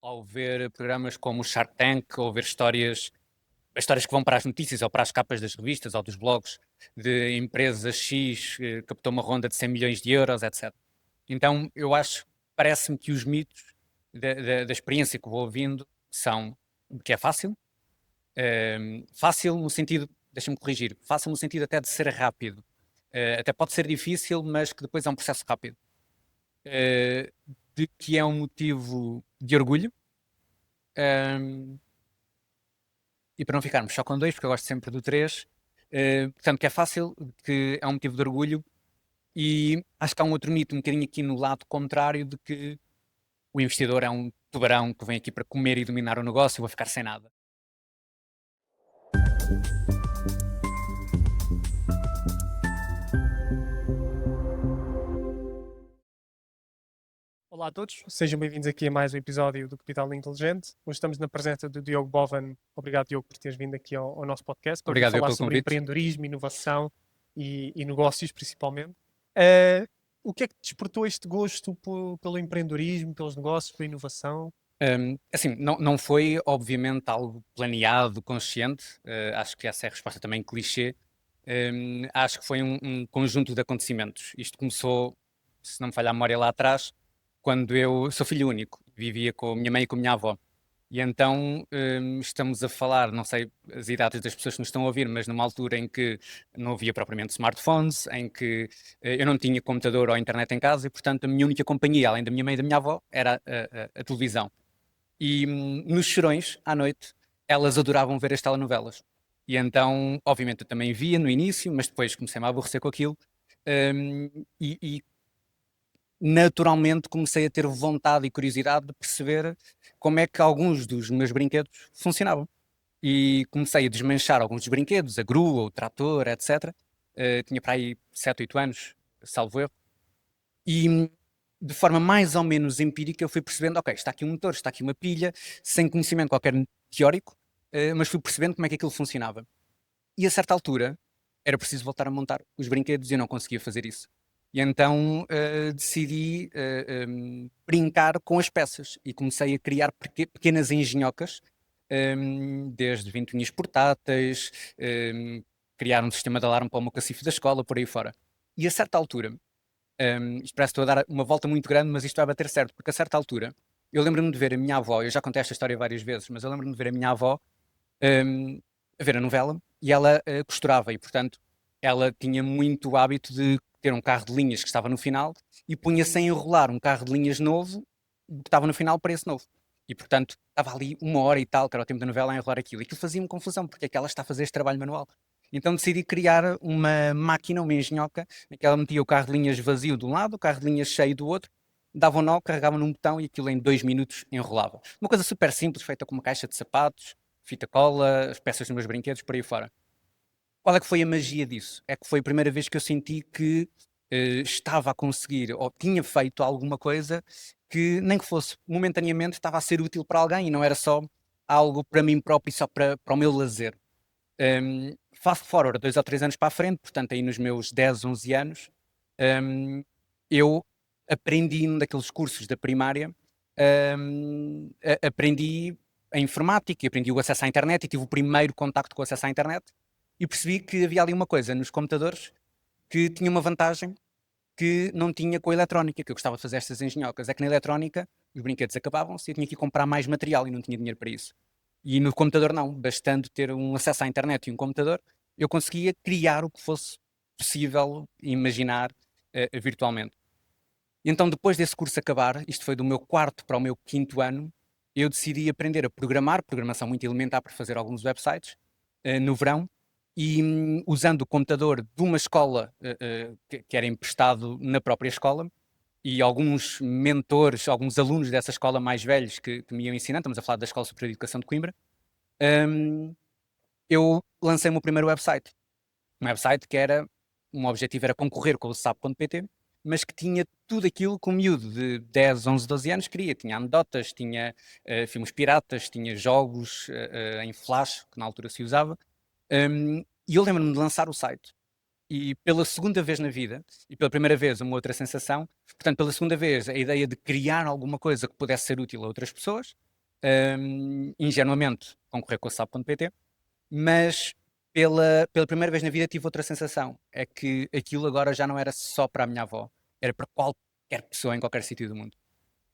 ao ver programas como o Shark Tank, ou ver histórias que vão para as notícias ou para as capas das revistas ou dos blogs de empresa X que captou uma ronda de 100 milhões de euros, etc. Então, parece-me que os mitos da experiência que vou ouvindo são que é fácil, fácil no sentido, deixa-me corrigir, fácil no sentido até de ser rápido. Até pode ser difícil, mas que depois é um processo rápido. Eh, de que é um motivo de orgulho. ehm, e para não ficarmos só com dois, porque eu gosto sempre do três, portanto, que é fácil, que é um motivo de orgulho. E acho que há um outro mito, um bocadinho aqui no lado contrário, de que o investidor é um tubarão que vem aqui para comer e dominar o negócio e vou ficar sem nada. Olá a todos, sejam bem-vindos aqui a mais um episódio do Capital Inteligente. Hoje estamos na presença do Diogo Bovan. Obrigado, Diogo, por teres vindo aqui ao nosso podcast para vir Obrigado eu falar pelo sobre convite. empreendedorismo, inovação e negócios, principalmente. Eh, o que é que te despertou este gosto pelo empreendedorismo, pelos negócios, pela inovação? Assim, não foi obviamente algo planeado, consciente. Acho que essa é a resposta também clichê. Acho que foi um conjunto de acontecimentos. Isto começou, se não me falha a memória, lá atrás, quando eu sou filho único, vivia com a minha mãe e com a minha avó. E então estamos a falar, não sei as idades das pessoas que nos estão a ouvir, mas numa altura em que não havia propriamente smartphones, em que eu não tinha computador ou internet em casa e, portanto, a minha única companhia, além da minha mãe e da minha avó, era a televisão. E nos Chorões, à noite, elas adoravam ver as telenovelas. E então, obviamente, eu também via no início, mas depois comecei-me a aborrecer com aquilo. E naturalmente comecei a ter vontade e curiosidade de perceber como é que alguns dos meus brinquedos funcionavam. E comecei a desmanchar alguns dos brinquedos, a grua, o trator, etc. Tinha para aí 7, 8 anos, salvo erro. E de forma mais ou menos empírica eu fui percebendo, ok, está aqui um motor, está aqui uma pilha, sem conhecimento qualquer teórico, mas fui percebendo como é que aquilo funcionava. E a certa altura era preciso voltar a montar os brinquedos e eu não conseguia fazer isso. E então decidi brincar com as peças e comecei a criar pequenas engenhocas, desde ventoinhas portáteis, criar um sistema de alarme para o meu cacifo da escola, por aí fora. E a certa altura, isto parece que estou a dar uma volta muito grande, mas isto vai bater certo, porque a certa altura eu lembro-me de ver a minha avó, eu já contei esta história várias vezes, mas eu lembro-me de ver a minha avó hum, a ver a novela e ela costurava e, portanto, ela tinha muito hábito de ter um carro de linhas que estava no final e punha-se a enrolar um carro de linhas novo que estava no final para esse novo. E, portanto, estava ali uma hora e tal, que era o tempo da novela, a enrolar aquilo. E aquilo fazia-me confusão, porque é que ela está a fazer este trabalho manual. Então decidi criar uma máquina, uma engenhoca, em que ela metia o carro de linhas vazio de um lado, o carro de linhas cheio do outro, dava um nó, carregava num botão e aquilo em 2 minutos enrolava. Uma coisa super simples, feita com uma caixa de sapatos, fita cola, as peças dos meus brinquedos, por aí fora. Qual é que foi a magia disso? É que foi a primeira vez que eu senti que estava a conseguir, ou tinha feito alguma coisa que, nem que fosse momentaneamente, estava a ser útil para alguém e não era só algo para mim próprio e só para o meu lazer. Fast forward 2 ou 3 anos para a frente, portanto, aí nos meus 10, 11 anos, um, eu aprendi num daqueles cursos da primária, aprendi a informática e aprendi o acesso à internet e tive o primeiro contacto com o acesso à internet e percebi que havia ali uma coisa nos computadores que tinha uma vantagem que não tinha com a eletrónica, que eu gostava de fazer estas engenhocas. É que na eletrónica os brinquedos acabavam-se e eu tinha que ir comprar mais material e não tinha dinheiro para isso. E no computador não, bastando ter um acesso à internet e um computador, eu conseguia criar o que fosse possível imaginar virtualmente. E então, depois desse curso acabar, isto foi do meu quarto para o meu quinto ano, eu decidi aprender a programar, programação muito elementar para fazer alguns websites, no verão, e usando o computador de uma escola que era emprestado na própria escola, e alguns mentores, alguns alunos dessa escola mais velhos que me iam ensinando, estamos a falar da Escola Superior de Educação de Coimbra, hum, eu lancei o meu primeiro website. Um website que era, um objetivo era concorrer com o SAP.pt, mas que tinha tudo aquilo que um miúdo de 10, 11, 12 anos queria. Tinha anedotas, tinha filmes piratas, tinha jogos em flash, que na altura se usava. E eu lembro-me de lançar o site. E pela segunda vez na vida, e pela primeira vez uma outra sensação, portanto, pela segunda vez a ideia de criar alguma coisa que pudesse ser útil a outras pessoas, ingenuamente, concorrer com a SAP.pt, mas pela primeira vez na vida tive outra sensação, é que aquilo agora já não era só para a minha avó, era para qualquer pessoa em qualquer sítio do mundo.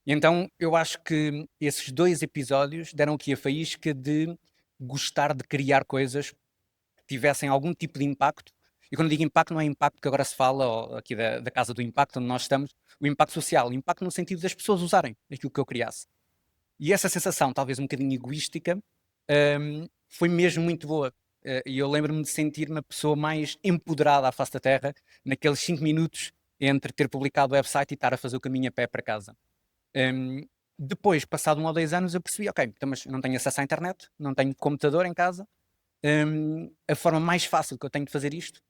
E então eu acho que esses 2 episódios deram aqui a faísca de gostar de criar coisas que tivessem algum tipo de impacto. E quando digo impacto, não é impacto que agora se fala, ou aqui da Casa do Impacto, onde nós estamos, o impacto social, o impacto no sentido das pessoas usarem aquilo que eu criasse. E essa sensação, talvez um bocadinho egoística, foi mesmo muito boa. E eu lembro-me de sentir-me a pessoa mais empoderada à face da Terra naqueles 5 minutos entre ter publicado o website e estar a fazer o caminho a pé para casa. Um, Depois, passado 1 ou 2 anos, eu percebi, ok, então, mas não tenho acesso à internet, não tenho computador em casa. A forma mais fácil que eu tenho de fazer isto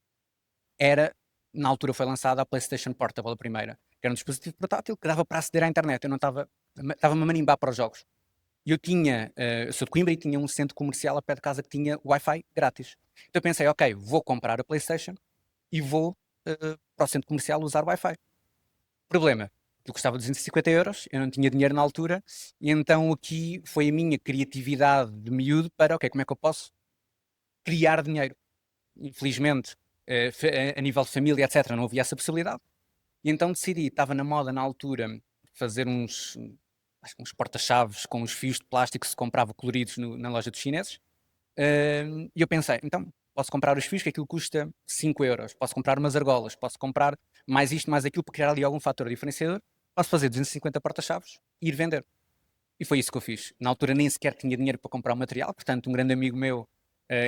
era, na altura foi lançada a PlayStation Portable, a primeira, que era um dispositivo portátil que dava para aceder à internet. Eu não estava-me a marimbar para os jogos. E eu sou de Coimbra e tinha um centro comercial a pé de casa que tinha Wi-Fi grátis. Então eu pensei, ok, vou comprar a PlayStation e vou para o centro comercial usar Wi-Fi. Problema, aquilo custava 250 euros, eu não tinha dinheiro na altura, e então aqui foi a minha criatividade de miúdo para, ok, como é que eu posso criar dinheiro? Infelizmente, a nível de família, etc., não havia essa possibilidade, e então decidi, estava na moda na altura, fazer acho que uns porta-chaves com os fios de plástico que se comprava coloridos na loja dos chineses, e eu pensei, então, posso comprar os fios, que aquilo custa 5 euros, posso comprar umas argolas, posso comprar mais isto, mais aquilo, para criar ali algum fator diferenciador, posso fazer 250 porta-chaves e ir vender. E foi isso que eu fiz. Na altura nem sequer tinha dinheiro para comprar o material, portanto um grande amigo meu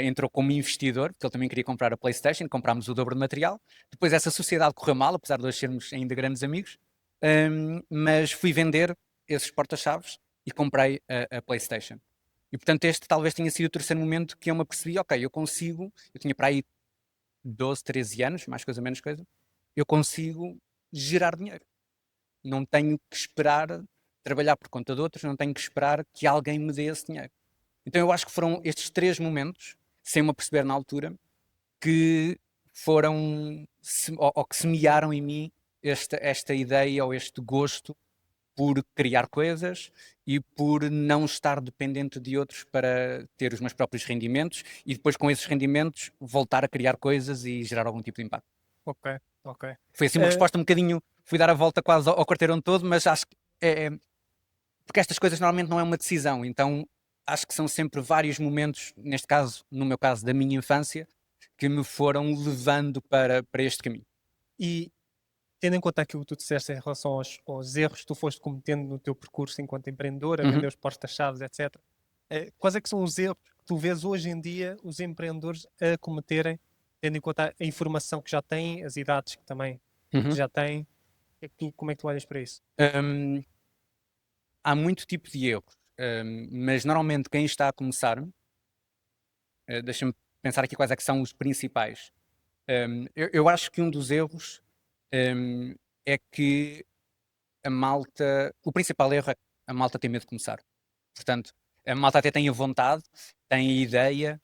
entrou como investidor, porque ele também queria comprar a PlayStation, comprámos o dobro de material. Depois essa sociedade correu mal, apesar de nós sermos ainda grandes amigos, mas fui vender esses porta-chaves e comprei a PlayStation. E portanto este talvez tenha sido o terceiro momento que eu me apercebi, ok, eu tinha para aí 12, 13 anos, mais coisa, menos coisa, eu consigo gerar dinheiro. Não tenho que esperar trabalhar por conta de outros, não tenho que esperar que alguém me dê esse dinheiro. Então eu acho que foram estes 3 momentos, sem me aperceber na altura, que foram, ou que semearam em mim esta ideia ou este gosto por criar coisas e por não estar dependente de outros para ter os meus próprios rendimentos e depois com esses rendimentos voltar a criar coisas e gerar algum tipo de impacto. Ok, ok. Foi assim uma Eh, resposta um bocadinho, fui dar a volta quase ao quarteirão todo, mas acho que porque estas coisas normalmente não é uma decisão, então acho que são sempre vários momentos, neste caso, no meu caso, da minha infância, que me foram levando para este caminho. e tendo em conta aquilo que tu disseste em relação aos erros que tu foste cometendo no teu percurso enquanto empreendedor, a Uhum. vender os porta-chaves, etc., quais é que são os erros que tu vês hoje em dia os empreendedores a cometerem, tendo em conta a informação que já têm, as idades que também Uhum. já têm? Como é que tu olhas para isso? Hum, Há muito tipo de erros, mas normalmente quem está a começar, deixa-me pensar aqui quais é que são os principais. Eu acho que um dos erros hum, é que o principal erro é que a malta tem medo de começar. Portanto, a malta até tem a vontade, tem a ideia,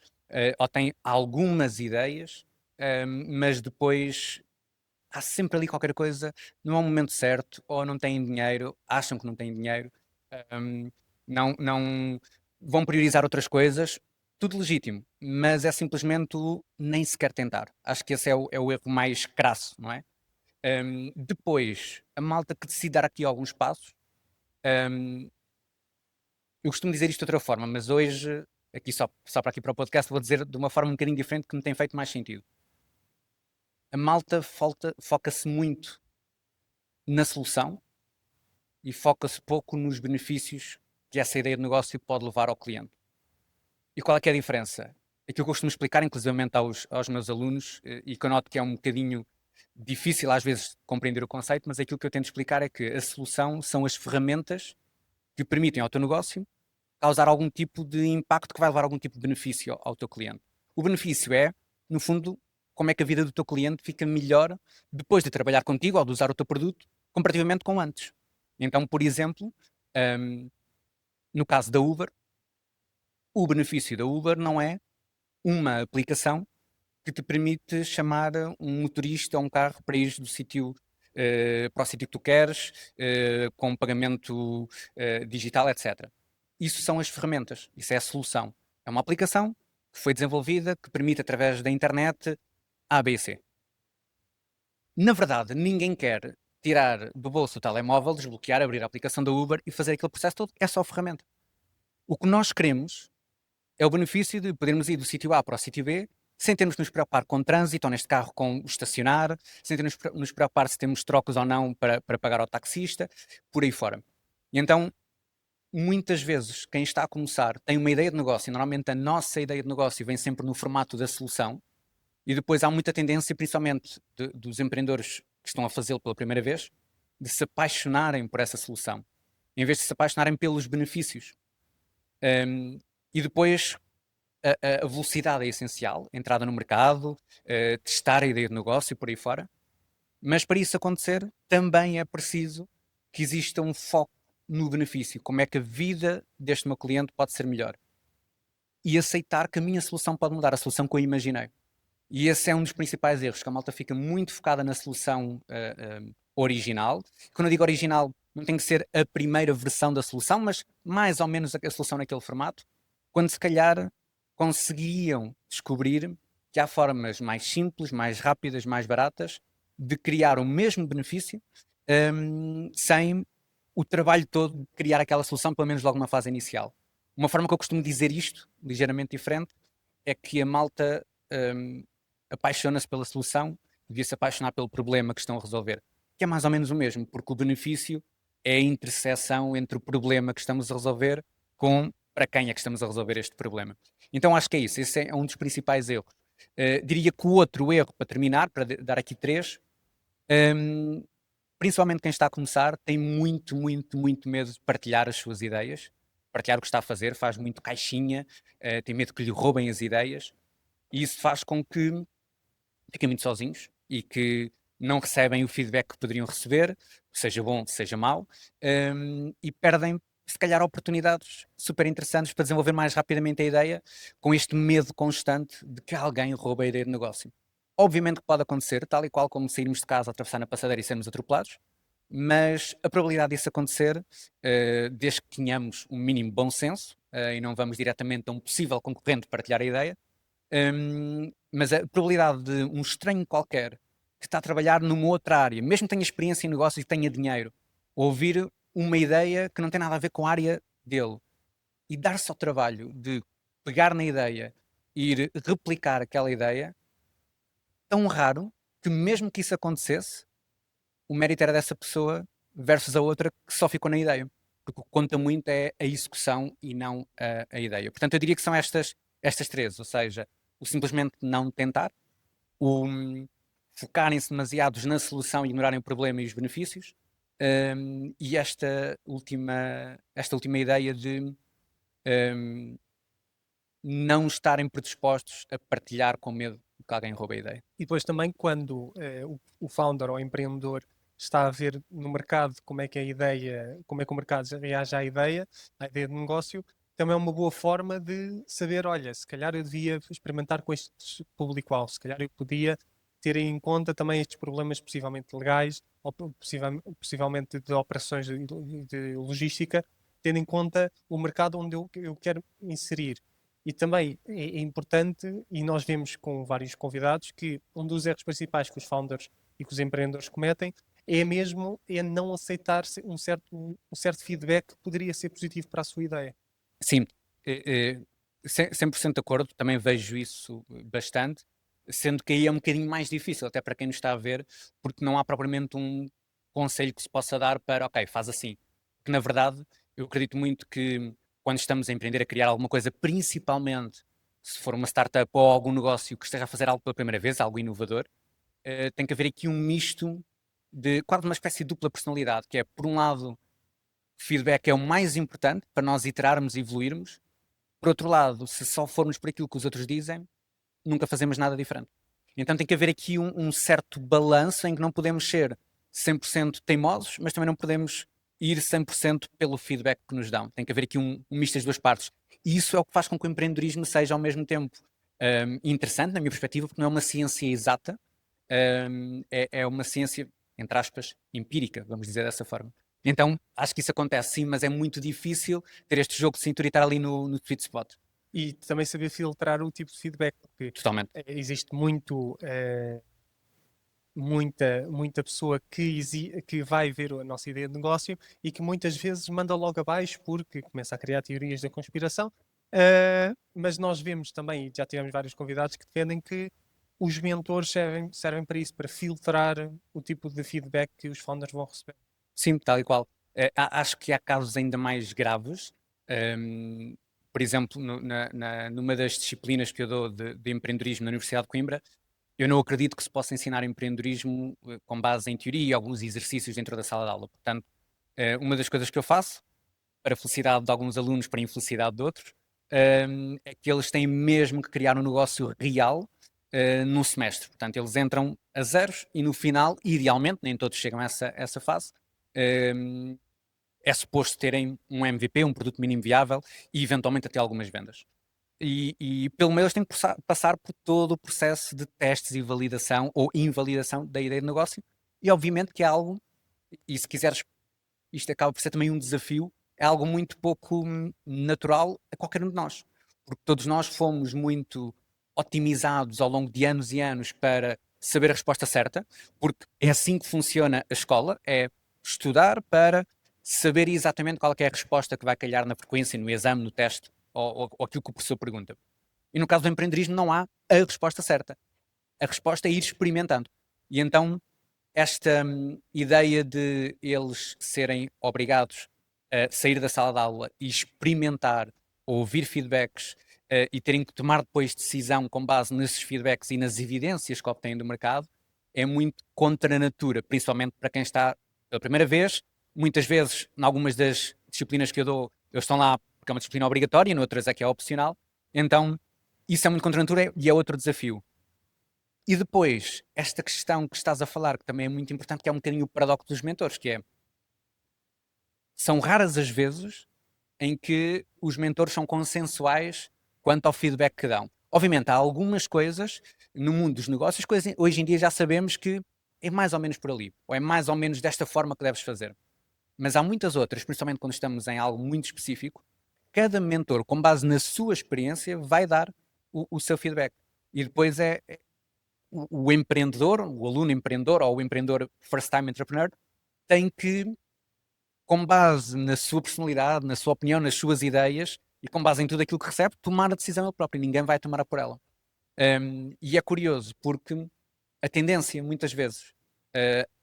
ou tem algumas ideias, mas depois há sempre ali qualquer coisa, não é o momento certo, ou não têm dinheiro, acham que não têm dinheiro, hum, não vão priorizar outras coisas, tudo legítimo, mas é simplesmente o nem sequer tentar. Acho que esse é o erro mais crasso, não é? Depois, a malta que decide dar aqui alguns passos, hum, eu costumo dizer isto de outra forma, mas hoje, aqui só para aqui para o podcast, vou dizer de uma forma um bocadinho diferente que me tem feito mais sentido. A malta foca-se muito na solução e foca-se pouco nos benefícios que essa ideia de negócio pode levar ao cliente. E qual é que é a diferença? Aquilo que eu costumo explicar, inclusivamente aos meus alunos, e que eu noto que é um bocadinho difícil às vezes de compreender o conceito, mas aquilo que eu tento explicar é que a solução são as ferramentas que permitem ao teu negócio causar algum tipo de impacto que vai levar algum tipo de benefício ao teu cliente. O benefício é, no fundo, como é que a vida do teu cliente fica melhor depois de trabalhar contigo ou de usar o teu produto comparativamente com antes. Então, por exemplo, hum, no caso da Uber, o benefício da Uber não é uma aplicação que te permite chamar um motorista ou um carro para ir do sítio para o sítio que tu queres, com pagamento digital, etc. isso são as ferramentas, isso é a solução. É uma aplicação que foi desenvolvida, que permite através da internet A, B e C. Na verdade, ninguém quer tirar do bolso o telemóvel, desbloquear, abrir a aplicação da Uber e fazer aquele processo todo. É só ferramenta. O que nós queremos é o benefício de podermos ir do sítio A para o sítio B sem termos de nos preocupar com o trânsito, ou neste carro com o estacionar, sem termos de nos preocupar se temos trocos ou não para pagar ao taxista, por aí fora. E então, muitas vezes, quem está a começar tem uma ideia de negócio, e normalmente a nossa ideia de negócio vem sempre no formato da solução, e depois há muita tendência, principalmente dos empreendedores que estão a fazê-lo pela primeira vez, de se apaixonarem por essa solução, em vez de se apaixonarem pelos benefícios. E depois a velocidade é essencial, entrada no mercado, testar a ideia de negócio e por aí fora. Mas para isso acontecer, também é preciso que exista um foco no benefício. Como é que a vida deste meu cliente pode ser melhor? E aceitar que a minha solução pode mudar, a solução que eu imaginei. E esse é um dos principais erros, que a malta fica muito focada na solução original. Quando eu digo original, não tem que ser a primeira versão da solução, mas mais ou menos a solução naquele formato, quando se calhar conseguiam descobrir que há formas mais simples, mais rápidas, mais baratas de criar o mesmo benefício sem o trabalho todo de criar aquela solução, pelo menos logo na fase inicial. Uma forma que eu costumo dizer isto, ligeiramente diferente, é que a malta apaixona-se pela solução, devia se apaixonar pelo problema que estão a resolver, que é mais ou menos o mesmo, porque o benefício é a interseção entre o problema que estamos a resolver com para quem é que estamos a resolver este problema. Então acho que é isso, esse é um dos principais erros. Diria que o outro erro, para terminar, para dar aqui três, principalmente quem está a começar, tem muito, muito, muito medo de partilhar as suas ideias, partilhar o que está a fazer, faz muito caixinha, tem medo que lhe roubem as ideias, e isso faz com que fiquem muito sozinhos e que não recebem o feedback que poderiam receber, seja bom, seja mau, e perdem, se calhar, oportunidades super interessantes para desenvolver mais rapidamente a ideia, com este medo constante de que alguém roube a ideia de negócio. Obviamente que pode acontecer, tal e qual como sairmos de casa, atravessar na passadeira e sermos atropelados, mas a probabilidade disso acontecer, desde que tenhamos um mínimo bom senso, e não vamos diretamente a um possível concorrente partilhar a ideia, mas a probabilidade de um estranho qualquer que está a trabalhar numa outra área, mesmo que tenha experiência em negócio e tenha dinheiro, ouvir uma ideia que não tem nada a ver com a área dele e dar-se ao trabalho de pegar na ideia e ir replicar aquela ideia, tão raro que mesmo que isso acontecesse, o mérito era dessa pessoa versus a outra que só ficou na ideia. Porque o que conta muito é a execução e não a ideia. Portanto, eu diria que são estas três, ou seja, o simplesmente não tentar, o focarem-se demasiados na solução e ignorarem o problema e os benefícios, e esta última ideia de não estarem predispostos a partilhar com medo de que alguém roube a ideia. E depois também quando o founder ou o empreendedor está a ver no mercado como é que a ideia, como é que o mercado reage à ideia de negócio, também é uma boa forma de saber, olha, se calhar eu devia experimentar com este público-alvo, se calhar eu podia ter em conta também estes problemas possivelmente legais ou possivelmente de operações de logística, tendo em conta o mercado onde eu quero inserir. E também é importante, e nós vemos com vários convidados, que um dos erros principais que os founders e que os empreendedores cometem é mesmo não aceitar um certo feedback que poderia ser positivo para a sua ideia. Sim, 100% de acordo, também vejo isso bastante, sendo que aí é um bocadinho mais difícil, até para quem nos está a ver, porque não há propriamente um conselho que se possa dar para, ok, faz assim. Porque na verdade, eu acredito muito que quando estamos a empreender, a criar alguma coisa, principalmente se for uma startup ou algum negócio que esteja a fazer algo pela primeira vez, algo inovador, tem que haver aqui um misto de quase uma espécie de dupla personalidade, que é, por um lado, feedback é o mais importante para nós iterarmos e evoluirmos. Por outro lado, se só formos por aquilo que os outros dizem, nunca fazemos nada diferente. Então tem que haver aqui um certo balanço em que não podemos ser 100% teimosos, mas também não podemos ir 100% pelo feedback que nos dão. Tem que haver aqui um misto das duas partes. E isso é o que faz com que o empreendedorismo seja ao mesmo tempo interessante, na minha perspectiva, porque não é uma ciência exata, é uma ciência, entre aspas, empírica, vamos dizer dessa forma. Então, acho que isso acontece sim, mas é muito difícil ter este jogo de cintura e estar ali no sweet spot. E também saber filtrar o tipo de feedback, porque Totalmente. existe muita pessoa que vai ver a nossa ideia de negócio e que muitas vezes manda logo abaixo porque começa a criar teorias da conspiração. Mas nós vemos também, e já tivemos vários convidados que defendem que os mentores servem para isso, para filtrar o tipo de feedback que os founders vão receber. Sim, tal e qual. Acho que há casos ainda mais graves. Ehm, por exemplo, numa das disciplinas que eu dou de empreendedorismo na Universidade de Coimbra, eu não acredito que se possa ensinar empreendedorismo com base em teoria e alguns exercícios dentro da sala de aula. Portanto, uma das coisas que eu faço, para a felicidade de alguns alunos, para a infelicidade de outros, é que eles têm mesmo que criar um negócio real num semestre. Portanto, eles entram a zeros e no final, idealmente, nem todos chegam a essa fase, um, é suposto terem um MVP, um produto mínimo viável e eventualmente até algumas vendas. E pelo menos têm que passar por todo o processo de testes e validação ou invalidação da ideia de negócio. E obviamente que é algo, e se quiseres, isto acaba por ser também um desafio, é algo muito pouco natural a qualquer um de nós. Porque todos nós fomos muito otimizados ao longo de anos e anos para saber a resposta certa, porque é assim que funciona a escola, é estudar para saber exatamente qual é a resposta que vai calhar na frequência, no exame, no teste, ou aquilo que o professor pergunta. E no caso do empreendedorismo não há a resposta certa. A resposta é ir experimentando. E então esta ideia de eles serem obrigados a sair da sala de aula e experimentar, ouvir feedbacks e terem que tomar depois decisão com base nesses feedbacks e nas evidências que obtêm do mercado, é muito contra a natura, principalmente para quem está pela primeira vez. Muitas vezes, em algumas das disciplinas que eu dou, eles estão lá porque é uma disciplina obrigatória, noutras é que é opcional. Então, isso é muito contra a natura e é outro desafio. E depois, esta questão que estás a falar, que também é muito importante, que é um bocadinho o paradoxo dos mentores, que é, são raras as vezes em que os mentores são consensuais quanto ao feedback que dão. Obviamente, há algumas coisas no mundo dos negócios que hoje em dia já sabemos que é mais ou menos por ali, ou é mais ou menos desta forma que deves fazer. Mas há muitas outras, principalmente quando estamos em algo muito específico, cada mentor, com base na sua experiência, vai dar o seu feedback. E depois o empreendedor, o aluno empreendedor ou o empreendedor first time entrepreneur tem que, com base na sua personalidade, na sua opinião, nas suas ideias e com base em tudo aquilo que recebe, tomar a decisão ele próprio. Ninguém vai tomar por ela. E é curioso porque a tendência, muitas vezes,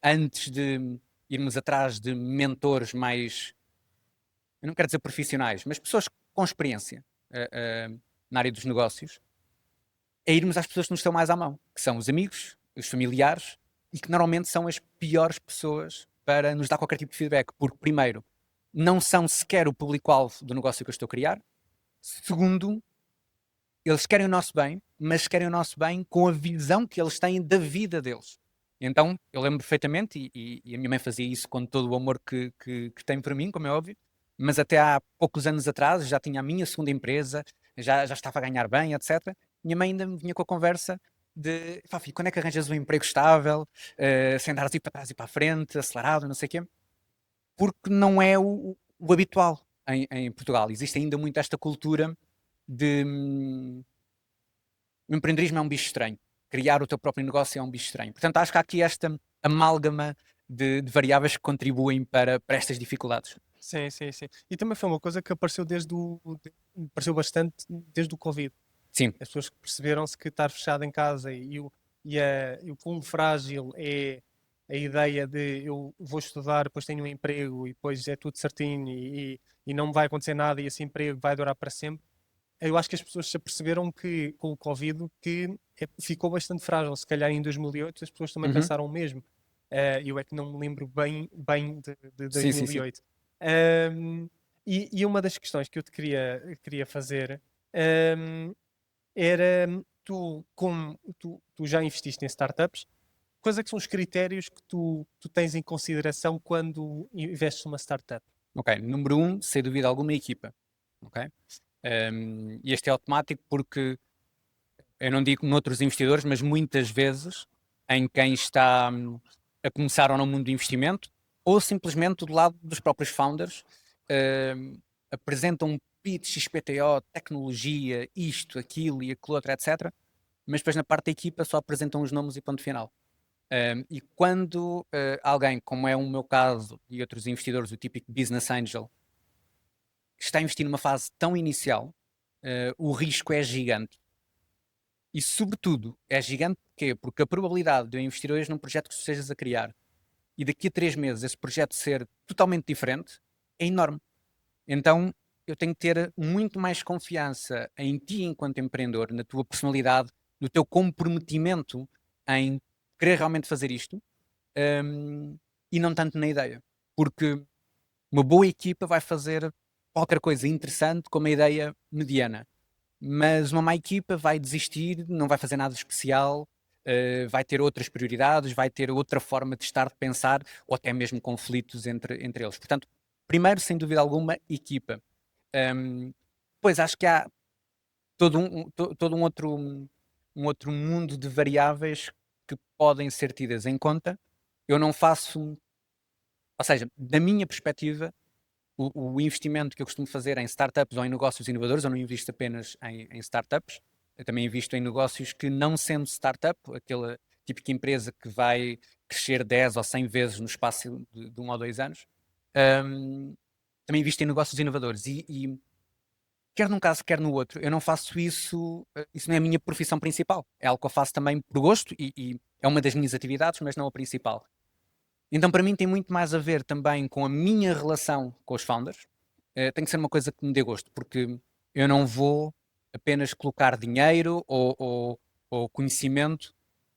antes de irmos atrás de mentores mais, eu não quero dizer profissionais, mas pessoas com experiência na área dos negócios, é irmos às pessoas que nos estão mais à mão, que são os amigos, os familiares, e que normalmente são as piores pessoas para nos dar qualquer tipo de feedback, porque, primeiro, não são sequer o público-alvo do negócio que eu estou a criar. Segundo, eles querem o nosso bem, mas querem o nosso bem com a visão que eles têm da vida deles. Então, eu lembro perfeitamente, e a minha mãe fazia isso com todo o amor que tem por mim, como é óbvio, mas até há poucos anos atrás já tinha a minha segunda empresa, já estava a ganhar bem, etc. Minha mãe ainda me vinha com a conversa de, pá, filho, quando é que arranjas um emprego estável, sem andar assim para trás e para a frente, acelerado, não sei o quê, porque não é o habitual em Portugal. Existe ainda muito esta cultura de o empreendedorismo é um bicho estranho. Criar o teu próprio negócio é um bicho estranho. Portanto, acho que há aqui esta amálgama de variáveis que contribuem para estas dificuldades. Sim, sim, sim. E também foi uma coisa que apareceu apareceu bastante desde o Covid. Sim, As pessoas perceberam-se que estar fechado em casa e o quão frágil é a ideia de eu vou estudar, depois tenho um emprego e depois é tudo certinho e não vai acontecer nada e esse emprego vai durar para sempre. Eu acho que as pessoas se aperceberam que com o Covid que ficou bastante frágil. Se calhar em 2008 as pessoas também uhum. pensaram o mesmo. Eu é que não me lembro bem de Sim, sim, sim. 2008. Um, e uma das questões que eu te queria fazer um, era como tu já investiste em startups, quais é que são os critérios que tu tens em consideração quando investes numa startup? Ok, número um, sem dúvida alguma, a equipa. Ok? E este é automático porque eu não digo noutros investidores, mas muitas vezes em quem está a começar ou no mundo do investimento, ou simplesmente do lado dos próprios founders, apresentam um pitch XPTO, tecnologia, isto, aquilo e aquilo outro, etc. Mas depois na parte da equipa só apresentam os nomes e ponto final. E quando alguém, como é o meu caso e outros investidores, o típico business angel, está a investir numa fase tão inicial, o risco é gigante. E sobretudo, é gigante porquê? Porque a probabilidade de eu investir hoje num projeto que tu estejas a criar e daqui a 3 meses esse projeto ser totalmente diferente é enorme. Então eu tenho que ter muito mais confiança em ti enquanto empreendedor, na tua personalidade, no teu comprometimento em querer realmente fazer isto, e não tanto na ideia. Porque uma boa equipa vai fazer qualquer coisa interessante com uma ideia mediana. Mas uma má equipa vai desistir, não vai fazer nada especial, vai ter outras prioridades, vai ter outra forma de estar, de pensar, ou até mesmo conflitos entre eles. Portanto, primeiro, sem dúvida alguma, equipa. Pois acho que há todo um outro mundo de variáveis que podem ser tidas em conta. Eu não faço, ou seja, da minha perspectiva, o investimento que eu costumo fazer em startups ou em negócios inovadores, eu não invisto apenas em startups, eu também invisto em negócios que, não sendo startup, aquela típica empresa que vai crescer 10 ou 100 vezes no espaço de 1 ou 2 anos, também invisto em negócios inovadores. E quer num caso, quer no outro, eu não faço isso, isso não é a minha profissão principal. É algo que eu faço também por gosto e é uma das minhas atividades, mas não a principal. Então, para mim, tem muito mais a ver também com a minha relação com os founders. Tem que ser uma coisa que me dê gosto, porque eu não vou apenas colocar dinheiro ou conhecimento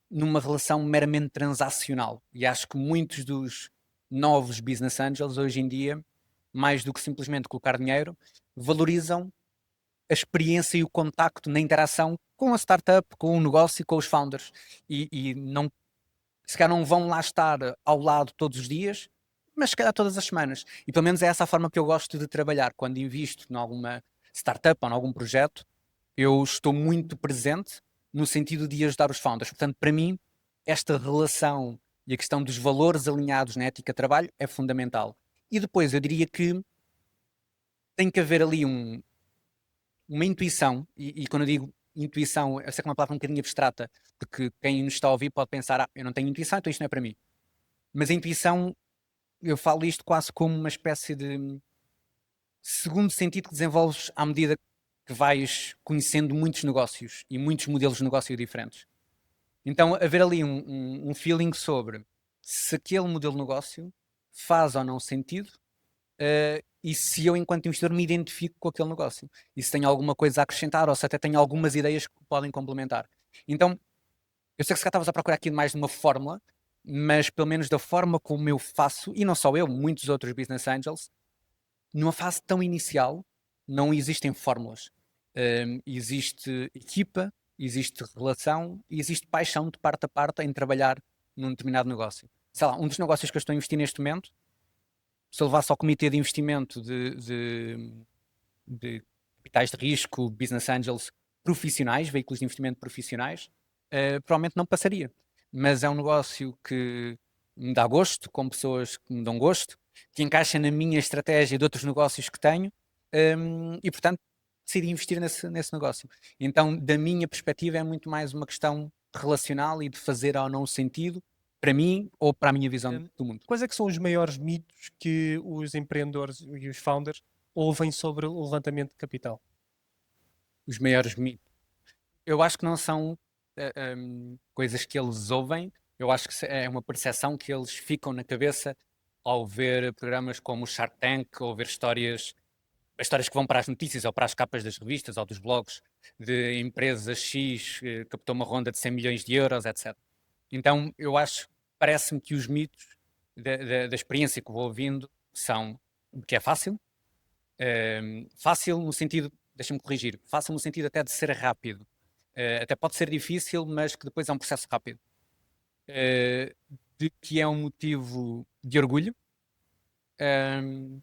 numa relação meramente transacional. E acho que muitos dos novos business angels hoje em dia, mais do que simplesmente colocar dinheiro, valorizam a experiência e o contacto na interação com a startup, com o negócio e com os founders. E não, se calhar não vão lá estar ao lado todos os dias, mas se calhar todas as semanas. E pelo menos é essa a forma que eu gosto de trabalhar. Quando invisto em alguma startup ou em algum projeto, eu estou muito presente no sentido de ajudar os founders. Portanto, para mim, esta relação e a questão dos valores alinhados na ética de trabalho é fundamental. E depois eu diria que tem que haver ali uma intuição, e quando eu digo intuição, eu sei que é uma palavra um bocadinho abstrata, porque quem nos está a ouvir pode pensar, eu não tenho intuição, então isto não é para mim. Mas a intuição, eu falo isto quase como uma espécie de segundo sentido que desenvolves à medida que vais conhecendo muitos negócios e muitos modelos de negócio diferentes. Então, haver ali um feeling sobre se aquele modelo de negócio faz ou não sentido, e se eu, enquanto investidor, me identifico com aquele negócio. E se tenho alguma coisa a acrescentar ou se até tenho algumas ideias que podem complementar. Então, eu sei que se calhar estavas a procurar aqui mais de uma fórmula, mas pelo menos da forma como eu faço, e não só eu, muitos outros business angels, numa fase tão inicial, não existem fórmulas. Existe equipa, existe relação e existe paixão de parte a parte em trabalhar num determinado negócio. Sei lá, um dos negócios que eu estou a investir neste momento, se eu levasse ao comitê de investimento de capitais de risco, business angels profissionais, veículos de investimento profissionais, provavelmente não passaria. Mas é um negócio que me dá gosto, com pessoas que me dão gosto, que encaixa na minha estratégia de outros negócios que tenho, e portanto decidi investir nesse negócio. Então, da minha perspectiva, é muito mais uma questão relacional e de fazer ou não sentido para mim ou para a minha visão Hum, do mundo. Quais é que são os maiores mitos que os empreendedores e os founders ouvem sobre o levantamento de capital? Os maiores mitos. Eu acho que não são coisas que eles ouvem, eu acho que é uma percepção que eles ficam na cabeça ao ver programas como o Shark Tank, ou ver histórias que vão para as notícias ou para as capas das revistas ou dos blogs de empresa X que captou uma ronda de 100 milhões de euros, etc. Então, eu acho, parece-me que os mitos da experiência que vou ouvindo são que é fácil, fácil no sentido, deixa-me corrigir, fácil no sentido até de ser rápido. Até pode ser difícil, mas que depois é um processo rápido. Uh, de que é um motivo de orgulho. Um,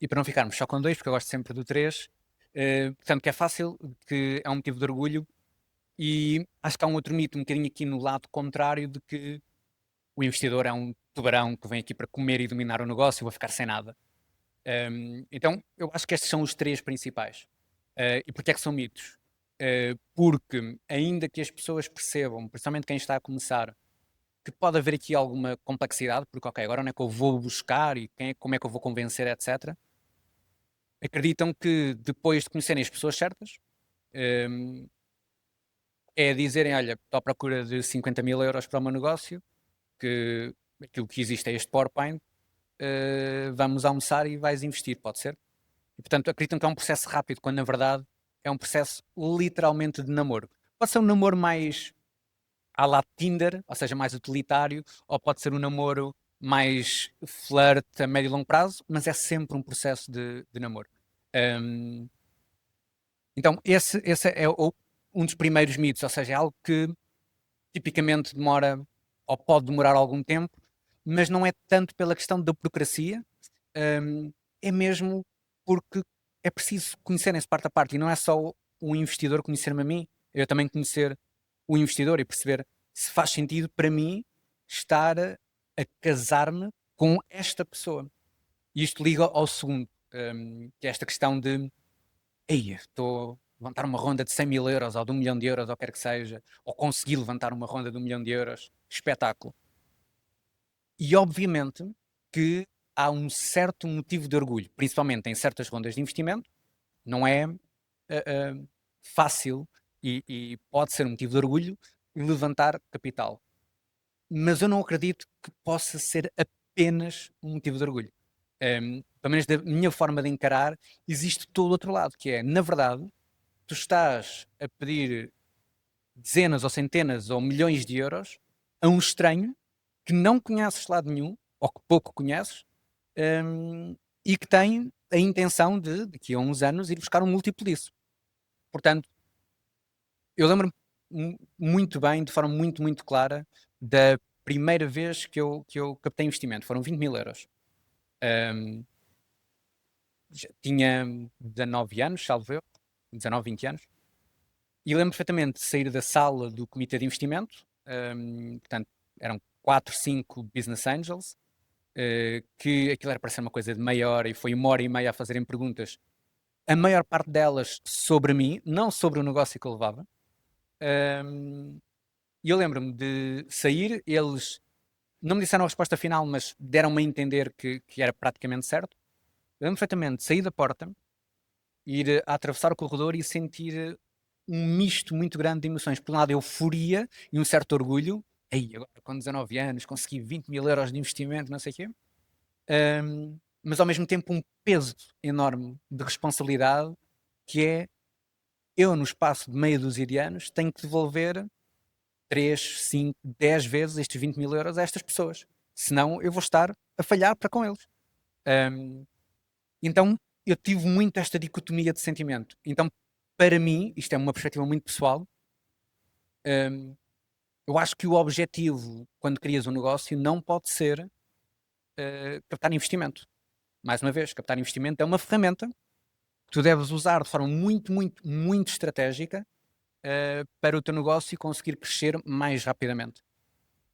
e para não ficarmos só com dois, porque eu gosto sempre do três, portanto, que é fácil, que é um motivo de orgulho. E acho que há um outro mito, um bocadinho aqui no lado contrário, de que o investidor é um tubarão que vem aqui para comer e dominar o negócio, vou ficar sem nada. Então, eu acho que estes são os três principais. E porquê é que são mitos? Porque ainda que as pessoas percebam, principalmente quem está a começar, que pode haver aqui alguma complexidade, porque ok, agora onde é que eu vou buscar e como é que eu vou convencer, etc. Acreditam que depois de conhecerem as pessoas certas, hum, é dizerem, olha, estou à procura de 50 mil euros para o meu negócio, que aquilo que existe é este PowerPoint, vamos almoçar e vais investir, pode ser? E, portanto, acreditam que é um processo rápido, quando na verdade é um processo literalmente de namoro. Pode ser um namoro mais à la Tinder, ou seja, mais utilitário, ou pode ser um namoro mais flirt a médio e longo prazo, mas é sempre um processo de namoro. Um, então, esse é um dos primeiros mitos, ou seja, é algo que tipicamente demora ou pode demorar algum tempo, mas não é tanto pela questão da burocracia, é mesmo porque é preciso conhecerem-se parte a parte e não é só o investidor conhecer-me a mim, eu também conhecer o investidor e perceber se faz sentido para mim estar a casar-me com esta pessoa. E isto liga ao segundo, que é esta questão de ei, estou a levantar uma ronda de 100 mil euros ou de 1 milhão de euros, ou quer que seja, ou consegui levantar uma ronda de 1 milhão de euros, espetáculo. E obviamente que há um certo motivo de orgulho, principalmente em certas rondas de investimento, não é fácil e pode ser um motivo de orgulho levantar capital. Mas eu não acredito que possa ser apenas um motivo de orgulho. Pelo menos da minha forma de encarar, existe todo o outro lado, que é, na verdade, tu estás a pedir dezenas ou centenas ou milhões de euros a um estranho que não conheces de lado nenhum, ou que pouco conheces, e que tem a intenção de, daqui a uns anos, ir buscar um múltiplo disso. Portanto, eu lembro-me muito bem, de forma muito, muito clara, da primeira vez que eu captei investimento. Foram 20 mil euros. Um, tinha 19 anos, salvo eu, 19, 20 anos. E lembro perfeitamente de sair da sala do comitê de investimento, portanto, eram 4, 5 business angels, que aquilo era para ser uma coisa de meia hora e foi 1 hora e meia a fazerem perguntas, a maior parte delas sobre mim, não sobre o negócio que eu levava. E eu lembro-me de sair, eles não me disseram a resposta final, mas deram-me a entender que era praticamente certo. Eu lembro perfeitamente de sair da porta, ir a atravessar o corredor e sentir um misto muito grande de emoções. Por um lado, euforia e um certo orgulho. Ei, agora com 19 anos consegui 20 mil euros de investimento, não sei o quê. Mas ao mesmo tempo um peso enorme de responsabilidade, que é eu, no espaço de meia dúzia de anos, tenho que devolver 3, 5, 10 vezes estes 20 mil euros a estas pessoas. Senão eu vou estar a falhar para com eles. Um, então eu tive muito esta dicotomia de sentimento. Então, para mim, isto é uma perspectiva muito pessoal, eu acho que o objetivo, quando crias um negócio, não pode ser captar investimento. Mais uma vez, captar investimento é uma ferramenta que tu deves usar de forma muito, muito, muito estratégica para o teu negócio conseguir crescer mais rapidamente.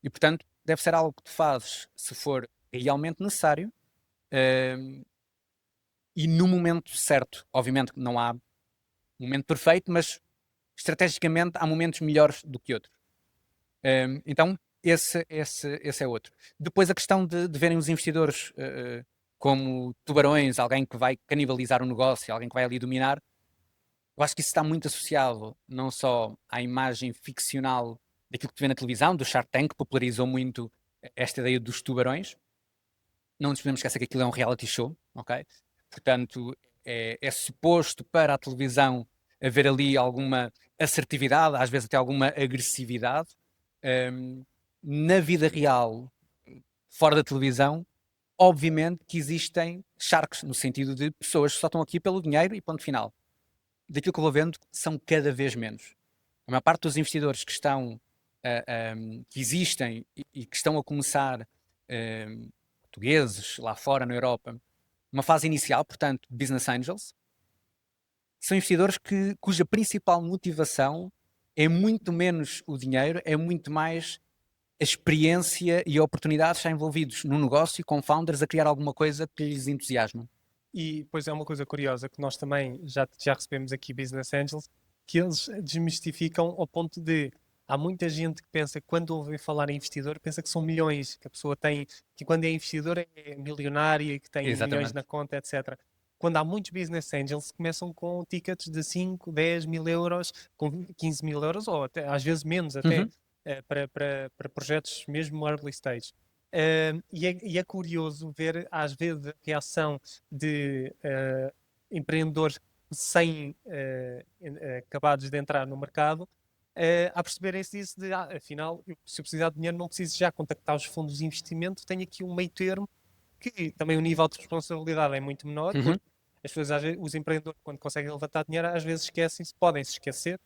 E, portanto, deve ser algo que tu fazes se for realmente necessário e no momento certo. Obviamente que não há um momento perfeito, mas estrategicamente há momentos melhores do que outros. Então, esse é outro. Depois, a questão de verem os investidores como tubarões, alguém que vai canibalizar o negócio, alguém que vai ali dominar, eu acho que isso está muito associado não só à imagem ficcional daquilo que tu vê na televisão, do Shark Tank, que popularizou muito esta ideia dos tubarões. Não nos podemos esquecer que aquilo é um reality show, ok? Portanto, é suposto para a televisão haver ali alguma assertividade, às vezes até alguma agressividade. Na vida real, fora da televisão, obviamente que existem sharks, no sentido de pessoas que só estão aqui pelo dinheiro e ponto final. Daquilo que eu vou vendo, são cada vez menos. A maior parte dos investidores que estão, que existem e que estão a começar, portugueses lá fora na Europa, uma fase inicial, portanto, business angels, são investidores cuja principal motivação é muito menos o dinheiro, é muito mais a experiência e a oportunidade de estar envolvidos num negócio com founders a criar alguma coisa que lhes entusiasma. E depois é uma coisa curiosa que nós também já recebemos aqui Business Angels, que eles desmistificam ao ponto de há muita gente que pensa que quando ouvem falar em investidor, pensa que são milhões, que a pessoa tem, que quando é investidor é milionário e que tem milhões na Exatamente. conta, etc. Quando há muitos Business Angels que começam com tickets de 5, 10 mil euros, com 15 mil euros ou até, às vezes menos até, Uhum. para projetos mesmo early stage. E é curioso ver às vezes a reação de empreendedores sem acabados de entrar no mercado a perceberem-se disso de, afinal, se eu precisar de dinheiro não preciso já contactar os fundos de investimento, tenho aqui um meio termo que também o nível de responsabilidade é muito menor, Uhum. porque as pessoas, os empreendedores, quando conseguem levantar dinheiro, às vezes esquecem-se, podem se esquecer,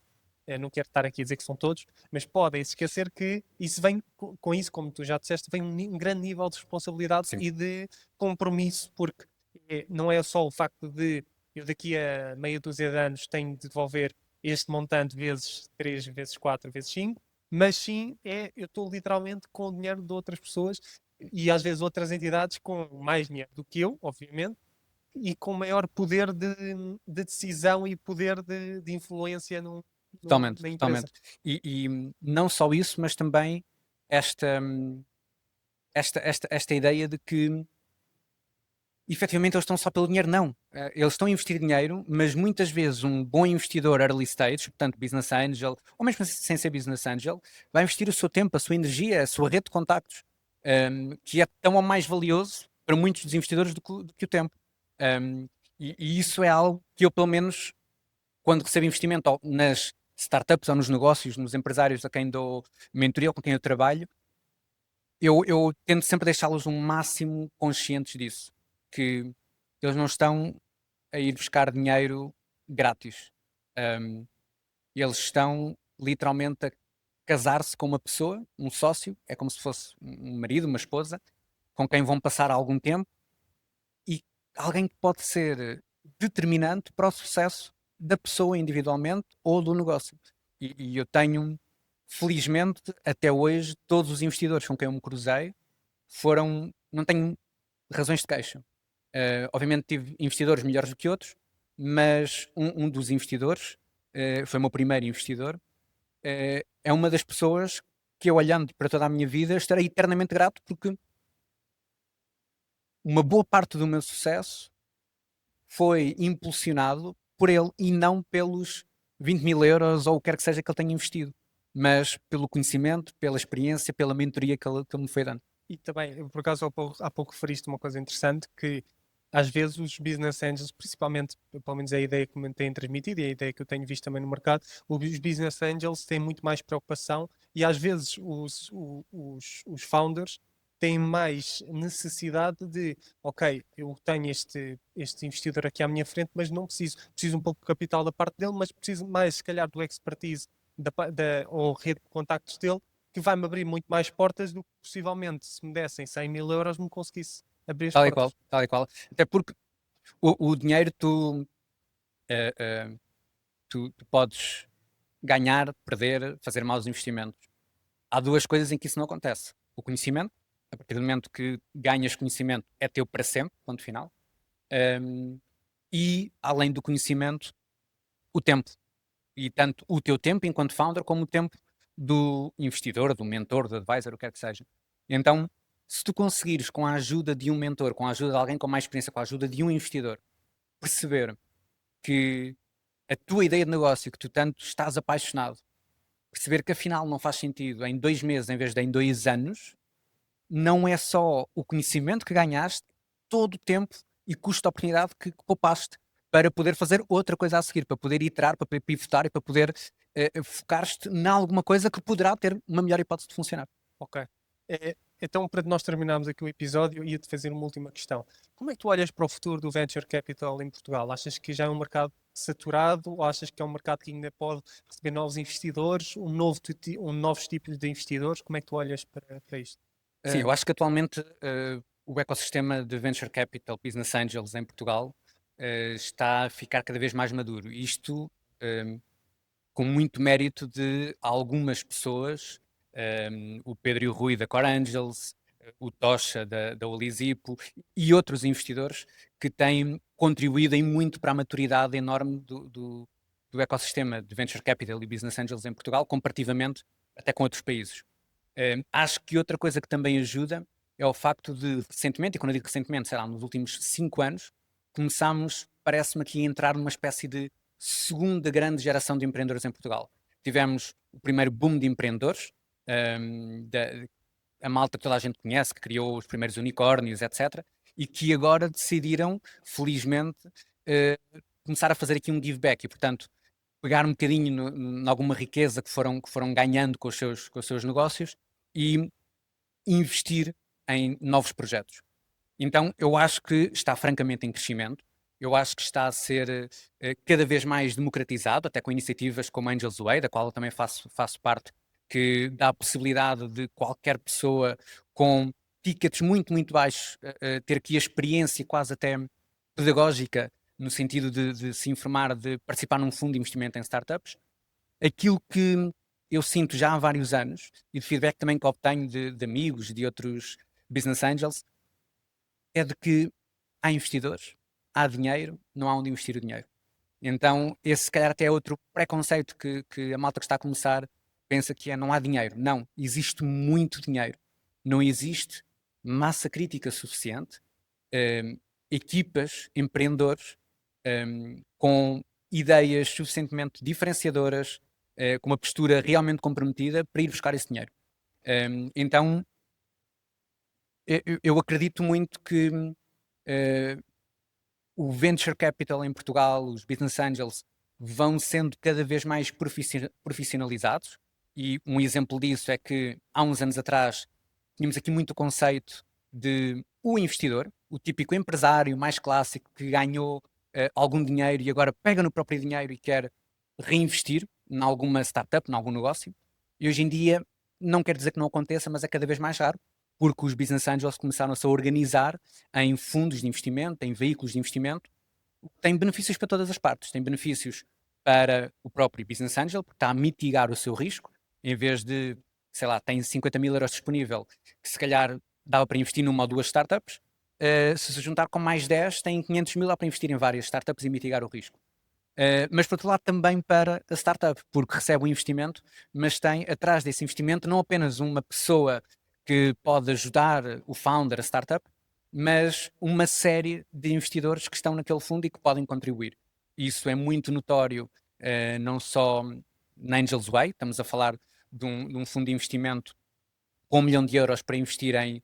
não quero estar aqui a dizer que são todos, mas podem se esquecer que isso vem com isso, como tu já disseste, vem um grande nível de responsabilidade Sim. e de compromisso, porque não é só o facto de eu daqui a meia dúzia de anos tenho de devolver este montante vezes 3, vezes 4, vezes 5, mas sim eu estou literalmente com o dinheiro de outras pessoas e às vezes outras entidades com mais dinheiro do que eu, obviamente, e com maior poder de decisão e poder de influência Totalmente, na empresa. totalmente. E não só isso, mas também esta, esta ideia de que efetivamente eles estão só pelo dinheiro, não. Eles estão a investir dinheiro, mas muitas vezes um bom investidor early stage, portanto business angel, ou mesmo sem ser business angel, vai investir o seu tempo, a sua energia, a sua rede de contactos, que é tão ou mais valioso para muitos dos investidores do que o tempo. Um, e isso é algo que eu, pelo menos, quando recebo investimento nas startups ou nos negócios, nos empresários a quem dou mentoria ou com quem eu trabalho, eu tento sempre deixá-los o máximo conscientes disso, que eles não estão a ir buscar dinheiro grátis. Um, eles estão literalmente a casar-se com uma pessoa, um sócio, é como se fosse um marido, uma esposa, com quem vão passar algum tempo e alguém que pode ser determinante para o sucesso da pessoa individualmente ou do negócio. E eu tenho, felizmente, até hoje, todos os investidores com quem eu me cruzei foram, não tenho razões de queixa. Obviamente tive investidores melhores do que outros, mas um dos investidores, foi o meu primeiro investidor, é uma das pessoas que eu, olhando para toda a minha vida, estarei eternamente grato porque uma boa parte do meu sucesso foi impulsionado por ele e não pelos 20 mil euros ou o que quer que seja que ele tenha investido, mas pelo conhecimento, pela experiência, pela mentoria que ele me foi dando. E também, por acaso, há pouco referiste uma coisa interessante, que às vezes os business angels, principalmente, pelo menos é a ideia que me têm transmitido e a ideia que eu tenho visto também no mercado, os business angels têm muito mais preocupação e às vezes os founders têm mais necessidade de, ok, eu tenho este investidor aqui à minha frente, mas não preciso um pouco de capital da parte dele, mas preciso mais, se calhar, do expertise ou rede de contactos dele, que vai-me abrir muito mais portas do que possivelmente se me dessem 100 mil euros me conseguisse abrir as Tal e qual, portas. tal e qual. Até porque o dinheiro eh, eh, tu podes ganhar, perder, fazer maus investimentos. Há duas coisas em que isso não acontece. O conhecimento, a partir do momento que ganhas conhecimento, é teu para sempre, ponto final. Um, e, além do conhecimento, o tempo. E tanto o teu tempo enquanto founder, como o tempo do investidor, do mentor, do advisor, o que quer que seja. Então, se tu conseguires, com a ajuda de um mentor, com a ajuda de alguém com mais experiência, com a ajuda de um investidor, perceber que a tua ideia de negócio, que tu tanto estás apaixonado, perceber que afinal não faz sentido em 2 meses em vez de em 2 anos, não é só o conhecimento que ganhaste, todo o tempo e custo de oportunidade que poupaste para poder fazer outra coisa a seguir, para poder iterar, para poder pivotar e para poder focar-te em alguma coisa que poderá ter uma melhor hipótese de funcionar. Ok. Então, para nós terminarmos aqui o episódio, ia-te fazer uma última questão. Como é que tu olhas para o futuro do venture capital em Portugal? Achas que já é um mercado saturado ou achas que é um mercado que ainda pode receber novos investidores, novos tipos de investidores? Como é que tu olhas para isto? Sim, eu acho que atualmente o ecossistema de venture capital, business angels em Portugal está a ficar cada vez mais maduro. Isto com muito mérito de algumas pessoas o Pedro e o Rui da Core Angels, o Tocha da Olisipo e outros investidores que têm contribuído em muito para a maturidade enorme do ecossistema de Venture Capital e Business Angels em Portugal, comparativamente até com outros países. Acho que outra coisa que também ajuda é o facto de, recentemente, e quando eu digo recentemente, será nos últimos 5 anos, começámos, parece-me aqui, a entrar numa espécie de segunda grande geração de empreendedores em Portugal. Tivemos o primeiro boom de empreendedores, a malta que toda a gente conhece, que criou os primeiros unicórnios, etc., e que agora decidiram, felizmente, começar a fazer aqui um give back e, portanto, pegar um bocadinho em alguma riqueza que foram ganhando com os seus negócios e investir em novos projetos. Então, eu acho que está francamente em crescimento. Eu acho que está a ser cada vez mais democratizado, até com iniciativas como Angels Way, da qual eu também faço parte, que dá a possibilidade de qualquer pessoa com tickets muito, muito baixos ter aqui a experiência quase até pedagógica, no sentido de se informar, de participar num fundo de investimento em startups. Aquilo que eu sinto já há vários anos, e de feedback também que obtenho de amigos, de outros business angels, é de que há investidores, há dinheiro, não há onde investir o dinheiro. Então, esse se calhar até é outro preconceito que a malta que está a começar pensa que é não há dinheiro. Não, existe muito dinheiro. Não existe massa crítica suficiente, hum, equipas, empreendedores com ideias suficientemente diferenciadoras, com uma postura realmente comprometida para ir buscar esse dinheiro. Então, eu acredito muito que o venture capital em Portugal, os business angels, vão sendo cada vez mais profissionalizados. E um exemplo disso é que há uns anos atrás tínhamos aqui muito o conceito de o investidor, o típico empresário mais clássico que ganhou algum dinheiro e agora pega no próprio dinheiro e quer reinvestir em alguma startup, em algum negócio. E hoje em dia, não quer dizer que não aconteça, mas é cada vez mais raro, porque os business angels começaram-se a organizar em fundos de investimento, em veículos de investimento, tem benefícios para todas as partes. Tem benefícios para o próprio business angel, porque está a mitigar o seu risco, em vez de, sei lá, tem 50 mil euros disponível, que se calhar dava para investir numa ou duas startups, se juntar com mais 10, tem 500 mil lá para investir em várias startups e mitigar o risco. Mas por outro lado também para a startup, porque recebe o investimento, mas tem atrás desse investimento não apenas uma pessoa que pode ajudar o founder, a startup, mas uma série de investidores que estão naquele fundo e que podem contribuir. Isso é muito notório, não só na Angels Way, estamos a falar de um fundo de investimento com 1 milhão de euros para investir em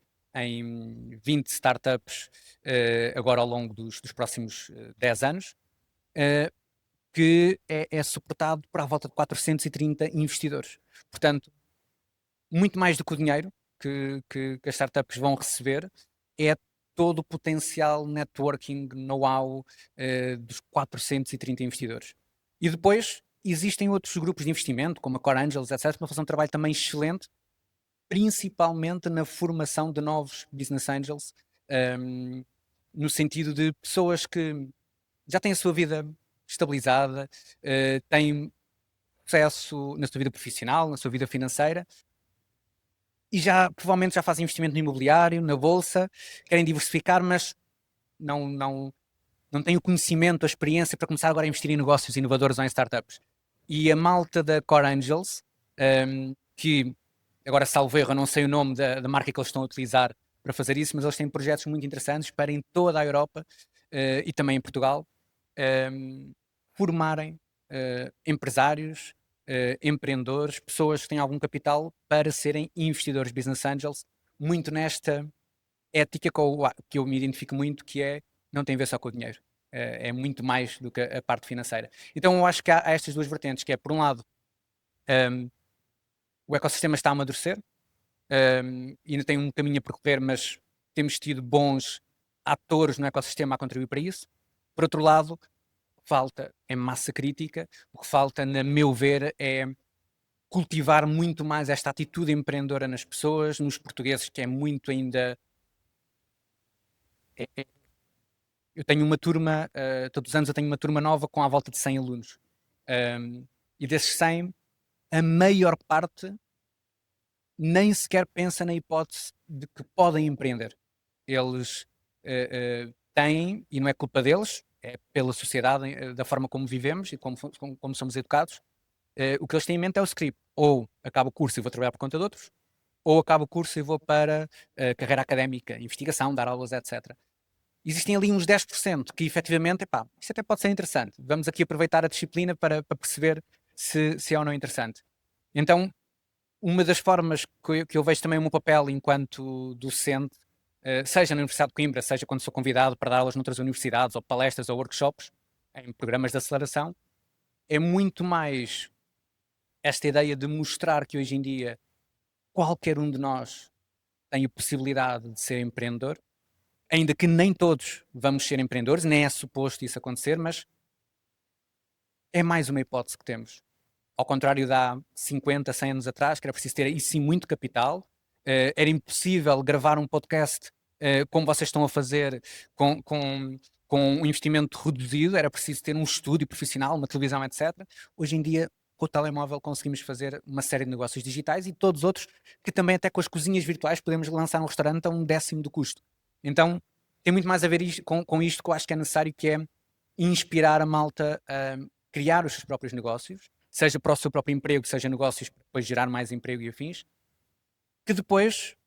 20 startups agora ao longo dos próximos 10 anos. Que é suportado por à volta de 430 investidores. Portanto, muito mais do que o dinheiro que as startups vão receber, é todo o potencial networking, know-how dos 430 investidores. E depois existem outros grupos de investimento, como a Core Angels, etc., que fazem um trabalho também excelente, principalmente na formação de novos business angels, no sentido de pessoas que já têm a sua vida estabilizada, têm sucesso na sua vida profissional, na sua vida financeira e já provavelmente já fazem investimento no imobiliário, na bolsa, querem diversificar, mas não têm o conhecimento, a experiência para começar agora a investir em negócios inovadores ou em startups. E a malta da Core Angels, que agora salvo erro, eu não sei o nome da marca que eles estão a utilizar para fazer isso, mas eles têm projetos muito interessantes para em toda a Europa e também em Portugal formarem empresários, empreendedores, pessoas que têm algum capital para serem investidores business angels, muito nesta ética que eu me identifico muito, que é não tem a ver só com o dinheiro. É muito mais do que a parte financeira. Então eu acho que há estas duas vertentes, que é, por um lado, o ecossistema está a amadurecer, ainda tem um caminho a percorrer, mas temos tido bons atores no ecossistema a contribuir para isso. Por outro lado, falta é massa crítica, o que falta, na meu ver, é cultivar muito mais esta atitude empreendedora nas pessoas, nos portugueses, que é muito ainda. Eu tenho uma turma, todos os anos eu tenho uma turma nova com à volta de 100 alunos. E desses 100, a maior parte nem sequer pensa na hipótese de que podem empreender. Eles têm, e não é culpa deles, é pela sociedade, da forma como vivemos e como somos educados, o que eles têm em mente é o script. Ou acabo o curso e vou trabalhar por conta de outros, ou acabo o curso e vou para carreira académica, investigação, dar aulas, etc. Existem ali uns 10% que efetivamente, epá, isso até pode ser interessante. Vamos aqui aproveitar a disciplina para perceber se é ou não interessante. Então, uma das formas que eu vejo também o meu papel enquanto docente, seja na Universidade de Coimbra, seja quando sou convidado para dar aulas noutras universidades, ou palestras ou workshops, em programas de aceleração, é muito mais esta ideia de mostrar que hoje em dia qualquer um de nós tem a possibilidade de ser empreendedor, ainda que nem todos vamos ser empreendedores, nem é suposto isso acontecer, mas é mais uma hipótese que temos. Ao contrário de há 50, 100 anos atrás, que era preciso ter, isso sim, muito capital, era impossível gravar um podcast como vocês estão a fazer, com um investimento reduzido, era preciso ter um estúdio profissional, uma televisão, etc. Hoje em dia, com o telemóvel, conseguimos fazer uma série de negócios digitais e todos outros, que também até com as cozinhas virtuais podemos lançar um restaurante a 1/10 do custo. Então, tem muito mais a ver com isto que eu acho que é necessário, que é inspirar a malta a criar os seus próprios negócios, seja para o seu próprio emprego, seja negócios para depois gerar mais emprego e afins, que depois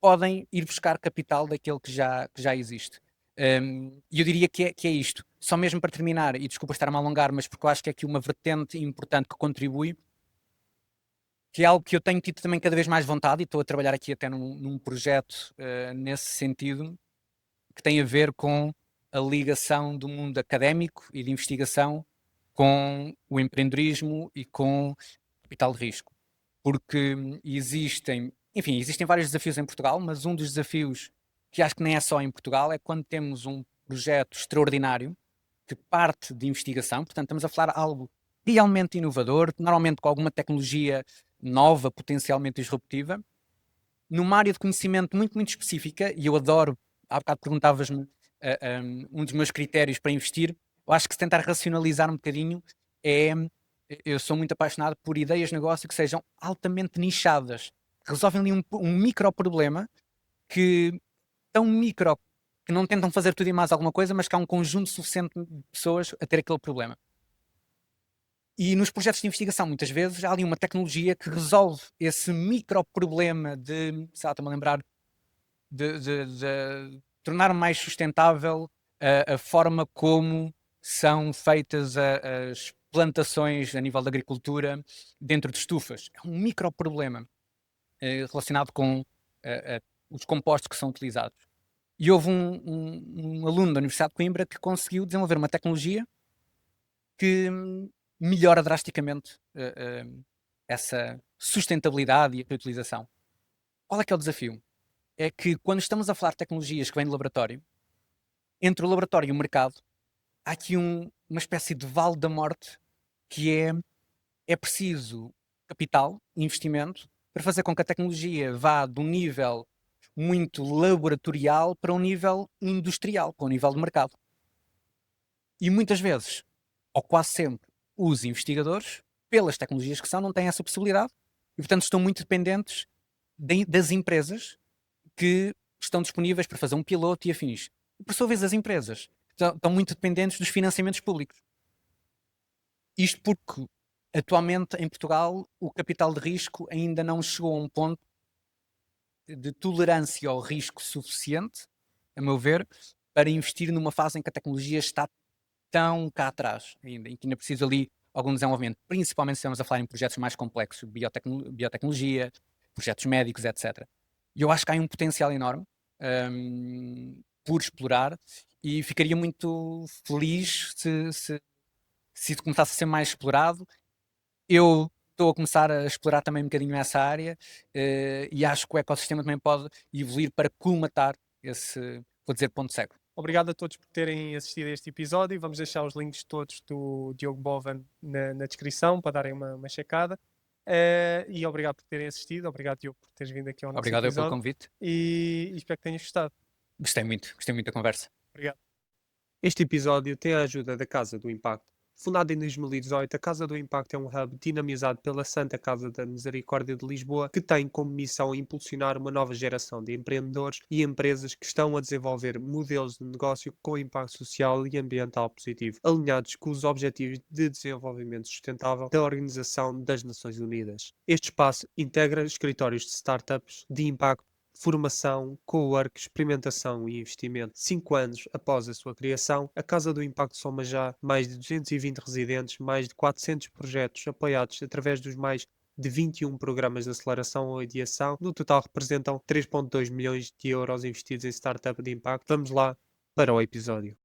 podem ir buscar capital daquele que já existe. E eu diria que é isto. Só mesmo para terminar, e desculpa estar-me a alongar, mas porque eu acho que é aqui uma vertente importante que contribui, que é algo que eu tenho tido também cada vez mais vontade, e estou a trabalhar aqui até num projeto nesse sentido, que tem a ver com a ligação do mundo académico e de investigação com o empreendedorismo e com capital de risco. Porque existem vários desafios em Portugal, mas um dos desafios que acho que nem é só em Portugal é quando temos um projeto extraordinário que parte de investigação, portanto estamos a falar de algo realmente inovador, normalmente com alguma tecnologia nova, potencialmente disruptiva, numa área de conhecimento muito, muito específica, e eu adoro, há bocado perguntavas-me um dos meus critérios para investir, eu acho que se tentar racionalizar um bocadinho é, eu sou muito apaixonado por ideias de negócio que sejam altamente nichadas, resolvem ali um micro problema, que tão micro que não tentam fazer tudo e mais alguma coisa, mas que há um conjunto suficiente de pessoas a ter aquele problema. E nos projetos de investigação, muitas vezes, há ali uma tecnologia que resolve esse micro problema de, sei lá, estou-me a lembrar, de tornar mais sustentável a forma como são feitas as plantações a nível da agricultura dentro de estufas. É um micro problema relacionado com os compostos que são utilizados. E houve um aluno da Universidade de Coimbra que conseguiu desenvolver uma tecnologia que melhora drasticamente essa sustentabilidade e a reutilização. Qual é que é o desafio? É que quando estamos a falar de tecnologias que vêm do laboratório, entre o laboratório e o mercado, há aqui uma espécie de vale da morte, que é preciso capital, investimento, para fazer com que a tecnologia vá de um nível muito laboratorial para um nível industrial, para um nível de mercado. E muitas vezes, ou quase sempre, os investigadores, pelas tecnologias que são, não têm essa possibilidade e, portanto, estão muito dependentes das empresas que estão disponíveis para fazer um piloto e afins. E, por sua vez, as empresas estão muito dependentes dos financiamentos públicos. Isto porque, atualmente, em Portugal, o capital de risco ainda não chegou a um ponto de tolerância ao risco suficiente, a meu ver, para investir numa fase em que a tecnologia está tão cá atrás ainda, em que ainda precisa ali algum desenvolvimento, principalmente se estamos a falar em projetos mais complexos, biotecnologia, projetos médicos, etc. E eu acho que há um potencial enorme por explorar e ficaria muito feliz se isso começasse a ser mais explorado. Eu estou a começar a explorar também um bocadinho essa área e acho que o ecossistema também pode evoluir para colmatar esse, vou dizer, ponto cego. Obrigado a todos por terem assistido a este episódio. Vamos deixar os links todos do Diogo Bovan na descrição para darem uma checada. E obrigado por terem assistido. Obrigado, Diogo, por teres vindo aqui ao nosso Obrigado eu pelo episódio. convite. E espero que tenhas gostado. Gostei muito da conversa. Obrigado. Este episódio tem a ajuda da Casa do Impacto. Fundada em 2018, a Casa do Impacto é um hub dinamizado pela Santa Casa da Misericórdia de Lisboa, que tem como missão impulsionar uma nova geração de empreendedores e empresas que estão a desenvolver modelos de negócio com impacto social e ambiental positivo, alinhados com os Objetivos de Desenvolvimento Sustentável da Organização das Nações Unidas. Este espaço integra escritórios de startups de impacto, formação, co-work, experimentação e investimento. 5 anos após a sua criação, a Casa do Impacto soma já mais de 220 residentes, mais de 400 projetos apoiados através dos mais de 21 programas de aceleração ou ideação. No total representam 3,2 milhões de euros investidos em startup de impacto. Vamos lá para o episódio.